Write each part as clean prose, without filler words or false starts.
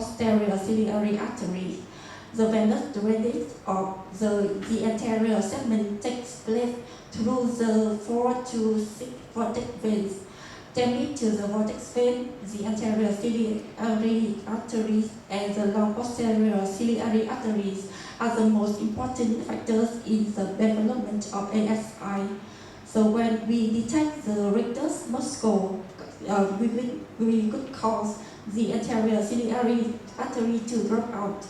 posterior ciliary arteries. The venous drainage of the anterior segment takes place through the 4 to 6 vortex veins. Damage to the vortex vein, the anterior ciliary arteries, and the long posterior ciliary arteries are the most important factors in the development of ASI. So when we detect the rectus muscle, we could cause the anterior ciliary artery to drop out.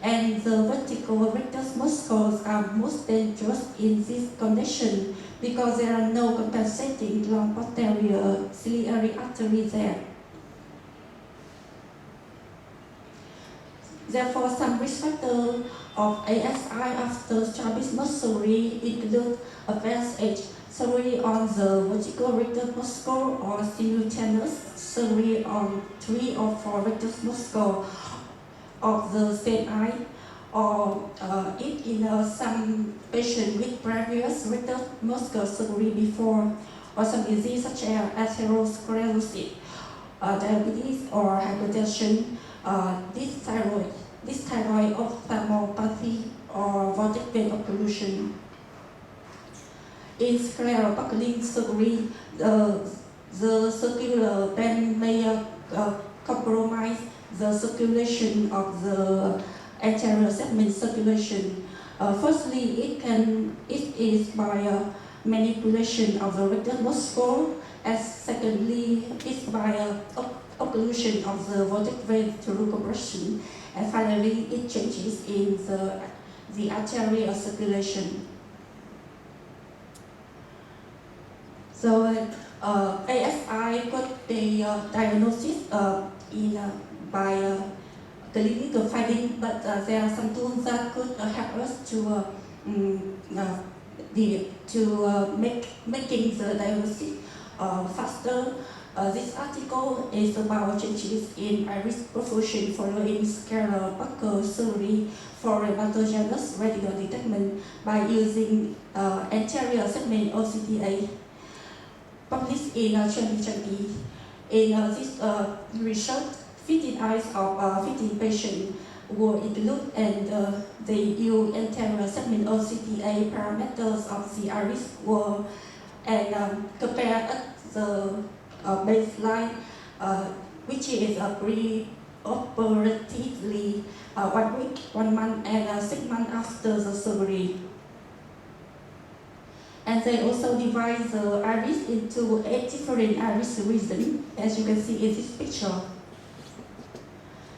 And the vertical rectus muscles are most dangerous in this condition because there are no compensating long posterior ciliary artery there. Therefore, some risk factors of ASI after strabismus surgery include advanced age, surgery on the vertical rectus muscle, or simultaneous surgery on 3 or 4 rectus muscles of the same eye, or if in some patient with previous rectus muscle surgery before, or some disease such as atherosclerosis, diabetes, or hypertension, this thyroid ophthalmopathy, or vortex vein occlusion. In sclerobuckling surgery, the circular band may compromise the circulation of the anterior segment circulation. Firstly, it is by manipulation of the rectus muscle, and secondly, it's by occlusion of the vortex vein through compression, and finally, it changes in the arterial circulation. So ASI could be diagnosed by clinical finding, but there are some tools that could help us to making the diagnosis faster. This article is about changes in iris perfusion following sclerobuckle surgery for rheumatogenic radial detachment by using anterior segment OCTA, published in 2020. In this research, 15 eyes of 15 patients were included, and they use anterior segment OCTA parameters of the iris were and compare the baseline, which is pre-operatively 1 week, 1 month, and 6 months after the surgery. And they also divide the iris into 8 different iris regions, as you can see in this picture.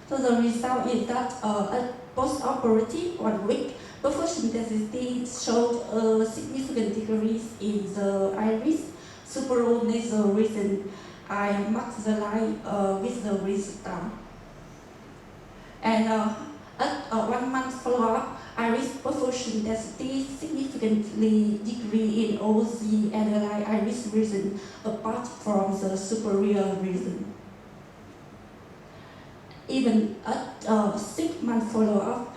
So the result is that at post-operative 1 week, perfusion density showed a significant decrease in the iris supranasal region. I marked the line with the result. And at 1 month follow-up, iris perfusion density significantly decreased in all the underlying iris region apart from the superior region. Even at 6 month follow-up,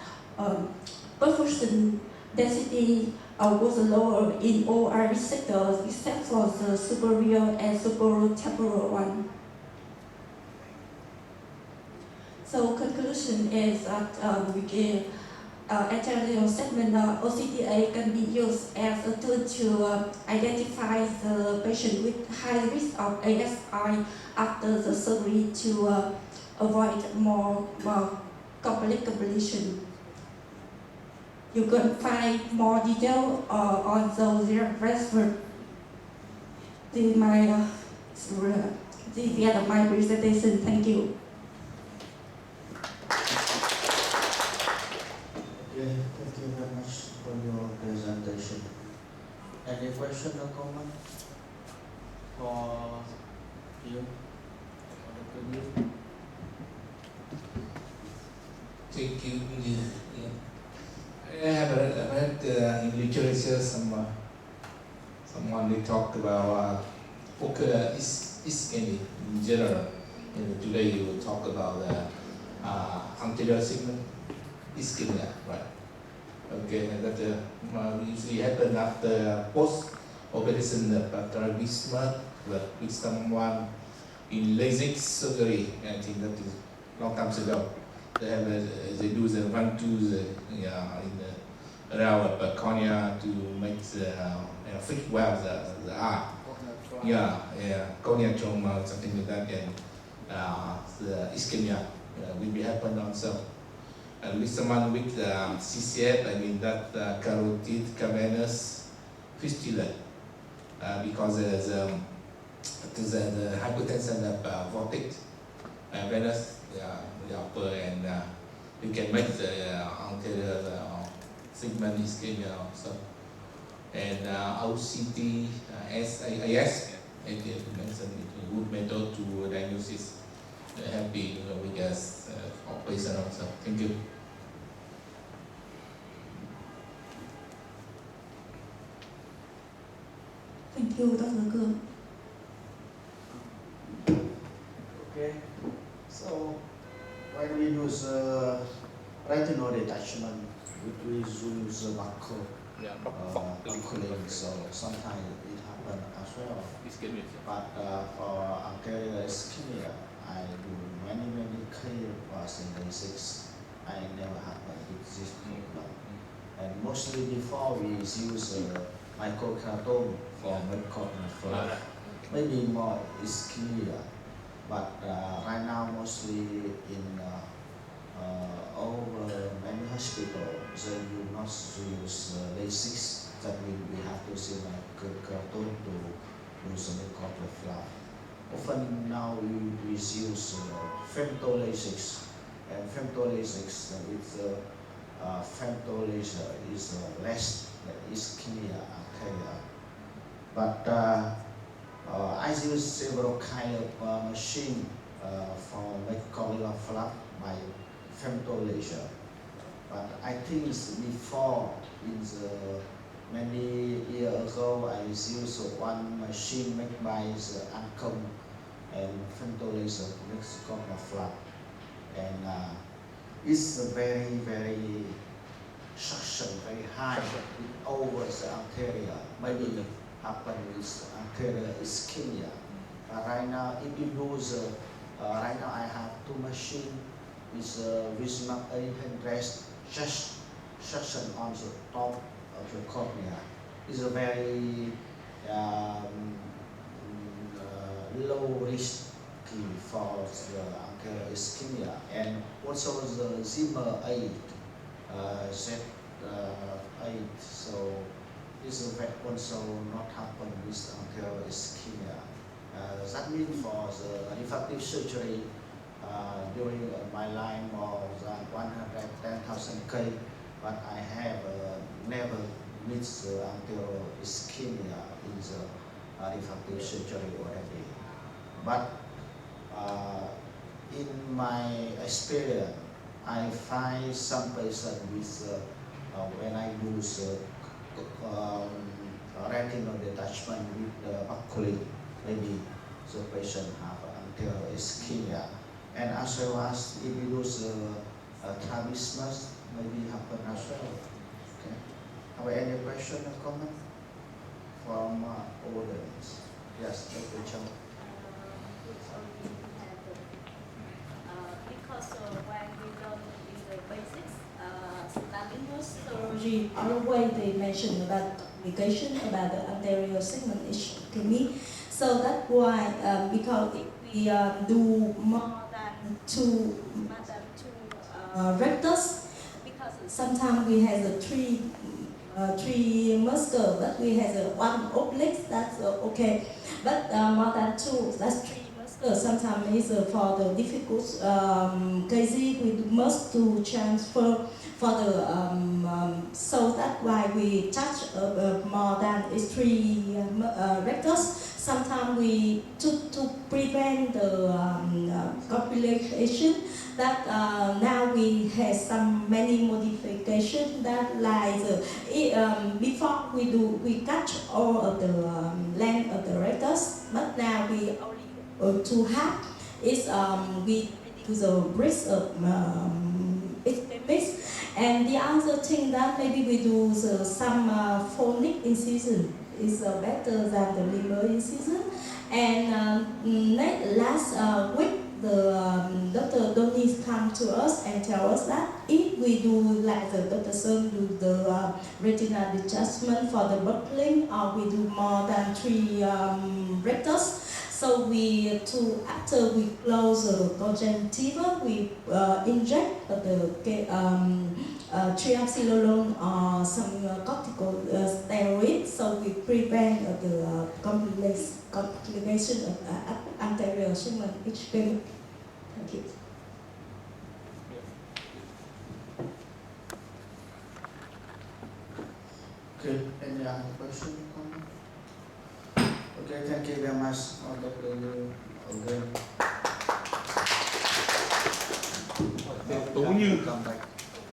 perfusion density was lower in all iris sectors except for the superior and superior-temporal one. So conclusion is that anterior segment OCTA can be used as a tool to identify the patient with high risk of ASI after the surgery to avoid more complication. You can find more detail on those references. This is the end of my presentation. Thank you. Okay, thank you very much for your presentation. Any question or comment for you? Thank you. Yeah. I have read in literature someone they talked about ocular ischemia in general. And today you will talk about anterior segment ischemia, right? Okay, and that usually happen after post-operation strabismus, but with someone in LASIK surgery. I think that is long time ago. they do the 1, 2 around the cornea to make the fix well the eye. Yeah, cornea trauma, something like that, and the ischemia will be happen also. And with someone with CCF, I mean that carotid cavernous fistula, because there's the hypotension of vortex, venous, the upper, and you can make the anterior segment ischemia also. And OCT, SAS, I mentioned it, a good method to diagnosis. Happy with us operation also. Thank you. Thank you, Dr. Cương. Okay, so when we use retinal detachment, we use buckle, buckling, so sometimes it happens as well. But for anterior ischemia, I do many cases in basics. I never happen with this problem. And mostly before we use microkeratome for mid-corneal fluff, maybe more ischemia. But right now, mostly in over many hospitals, they do not use LASIK. That means we have to see microkeratome to use the mid-corneal fluff. Often now we use femtolasics, and femtolasics with femtolaser is less ischemia anterior. But I use several kind of machine for microcorneal flap by femtolaser. But I think before, in the many years ago, I used one machine made by the Ancom and femtolaser microcorneal flap, and it's very suction, very high over the anterior. Maybe happen with anterior ischemia. Right now, if you use, right now I have two machines with Vismark 800, just suction on the top of the cornea. It's a very low risk for the anterior ischemia, and also the Zimmer 8, Z8, so this also not happen with anterior ischemia. That means for the refractive surgery during my life more than 110,000 K, but I have never missed the anterior ischemia in the refractive surgery already. But in my experience, I find some patients with when I use retinal detachment with buckling, maybe the patient have anterior ischemia. And as well as if you use strabismus, maybe happen as well. Okay. Have any question or comment from audience? Yes, Dr. Chow. Because when we learn in the basics, Surgery, always they mention about communication about the anterior segment ischemia. So that's why because if we do more than two rectus, because sometimes we have the three muscle, but we have the one oblique, that's okay. But more than two, that's three muscle. Sometimes it's for the difficult cases we must to transfer for the so that's why we touch more than three rectus. Sometimes we to prevent the complication. That now we have some many modifications that like before we cut all of the length of the rectus, but now we only to half is we do the bridge of mix. And the other thing that maybe we do some phonic incision is better than the linear incision. And last week the Dr. Donis come to us and tell us that if we do like the Dr. Sơn do the retinal detachment for the buckling, or we do more than 3 rectors. So after we close the conjunctiva, we inject the triamcinolone or some corticosteroids, so we prevent the complication of anterior segment ischemic. Thank you. Okay, any other question? Okay, thank you very much, Dr. Liu, again. Cũng như Come back.